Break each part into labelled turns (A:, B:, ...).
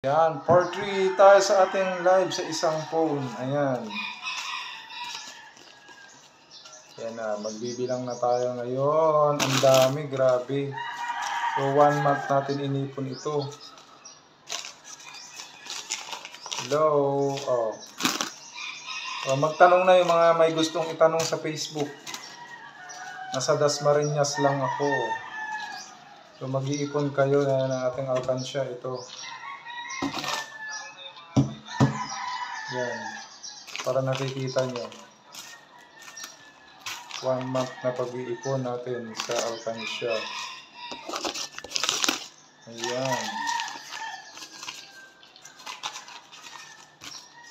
A: Yan, part 3 tayo sa ating live sa isang phone. Ayan. Yan na, magbibilang na tayo ngayon. Ang dami, grabe. So, 1 month natin inipon ito. Hello. Oh. So, magtanong na yung mga may gustong itanong sa Facebook. Nasa Dasmariñas lang ako. So, mag-iipon kayo na ng ating alkansya. Ito. Yan. Para nakikita nyo. 1 month na pag-iipon natin sa alkansya. Ayan.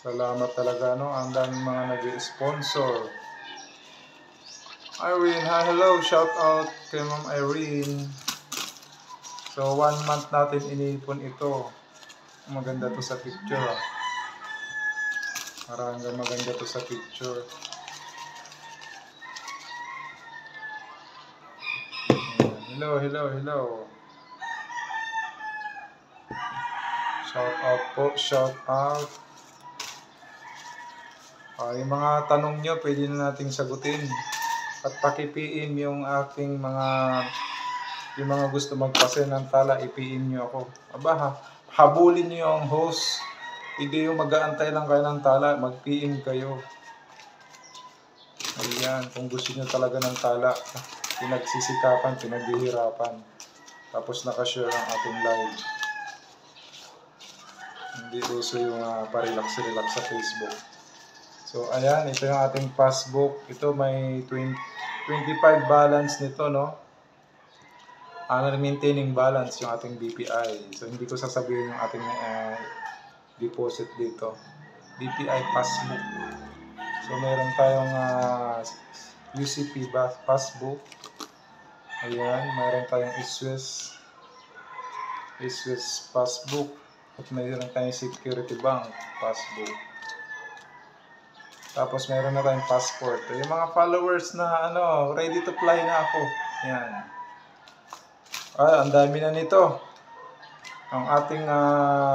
A: Salamat talaga, no? Ang daming mga nag-sponsor. Irene, hi, hello. Shout out kay Ma'am Irene. So, 1 month natin iniipon ito. Maganda to sa picture, ah. Marang maganda to sa picture. Hello, hello, hello. Shout out po, shout out. Yung mga tanong nyo, pwede na nating sagutin. At paki-PM yung aking yung mga gusto magpasend ng tala, i-PM nyo ako. Aba, habulin nyo yung host. Hindi yung mag-aantay lang kayo ng tala, mag-PM kayo. Ayan, kung gusto nyo talaga ng tala, pinagsisikapan, pinaghihirapan. Tapos nakashare ang ating live. Hindi uso yung pa-relax-relax sa Facebook. So, ayan, ito yung ating passbook. Ito may 25 balance nito, no? Maintaining balance yung ating BPI. So, hindi ko sasabihin yung ating deposit dito. BPI passbook. So, meron tayong UCP passbook. Ayan, meron tayong Swiss passbook. At meron tayong Security Bank passbook. Tapos meron na tayong passport. Yung mga followers na ready to fly na ako. Ayan. Ang dami na nito. Ang ating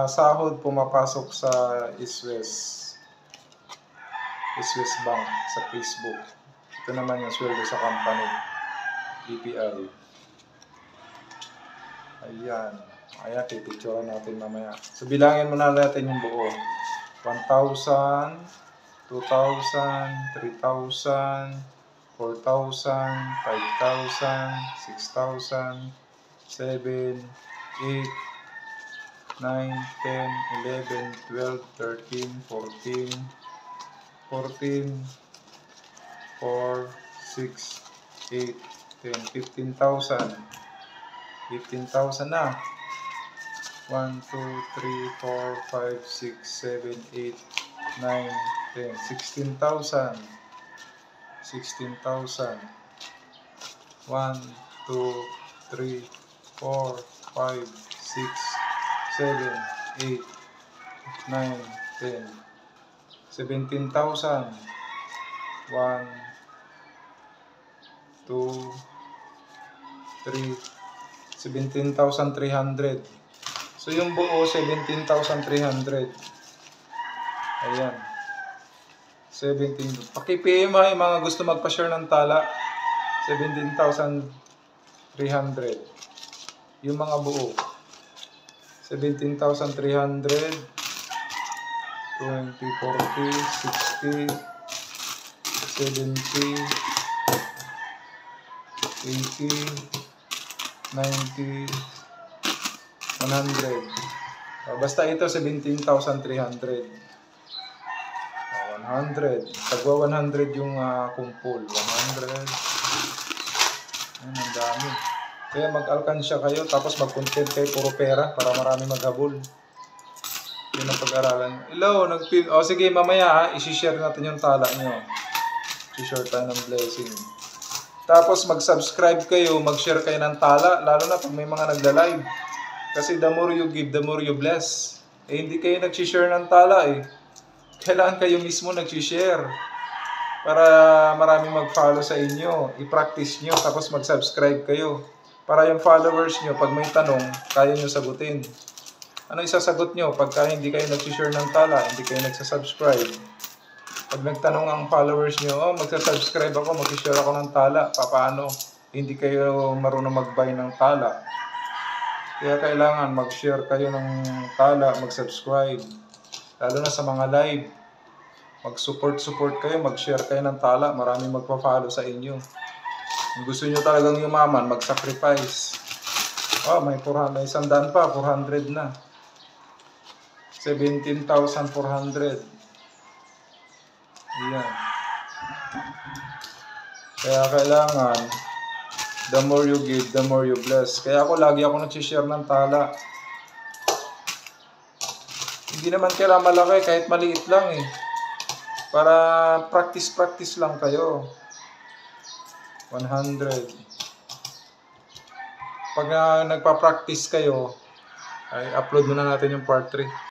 A: sahod pumapasok sa Swiss Bank sa Facebook. Ito naman yung sweldo sa company. BPI. Ayan. Ayan, pipicturean natin mamaya. So, bilangin muna natin yung buo. 1,000, 2,000, 3,000, 4,000, 5,000, 6,000, 7, 8, 9, 10, 11, 12, 13, 14, 4, 6, 8, 10, 15,000. 15,000 na. 1, 2, 3, 4, 5, 6, 7, 8, 9, 10, 16,000. 16,000. 1, 2, 3, 4, 5, 6, 7, 8, 9, 10. 17,000. 1, 2, 3, 17,300. So, yung buo, 17,300. Ayan. 17. Paki-PM yung mga gusto magpa-share ng tala. 17,300. Yung mga buo. 17,300. 20, 40, 60, 70, 80, 90, 100. Basta ito 17,300. 100. Tagwa 100 yung kumpul. 100. Ayan, ang dami. Kaya mag-alkansya kayo, tapos mag-content kayo, puro pera, para marami maghabol. Yun ang pag-aralan. Hello, sige, mamaya isi-share natin yung tala nyo. I-share tayo ng blessing. Tapos mag-subscribe kayo, mag-share kayo ng tala, lalo na pag may mga nagla-live. Kasi the more you give, the more you bless. Hindi kayo nag-share ng tala Kailangan kayo mismo nag-share. Para maraming mag-follow sa inyo. I-practice nyo, tapos mag-subscribe kayo. Para yung followers nyo, pag may tanong, kaya nyo sagutin. Ano isasagot nyo pagka hindi kayo nag-share ng tala, hindi kayo nagsasubscribe? Pag nagtanong ang followers nyo, oh, magsasubscribe ako, mag-share ako ng tala, paano? Hindi kayo marunong mag-buy ng tala. Kaya kailangan mag-share kayo ng tala, mag-subscribe. Lalo na sa mga live. Mag-support kayo, mag-share kayo ng tala, maraming magpa-follow sa inyo. Kung gusto nyo talagang yumaman, mag-sacrifice. Oh, may 100 pa, 400 na. 17,400. Ayan. Kaya kailangan, the more you give, the more you bless. Kaya lagi ako nag-share ng tala. Hindi naman kailangan malaki, kahit maliit lang eh. Para practice lang kayo. 100. Pag nagpa-practice kayo, ay upload muna natin yung part 3.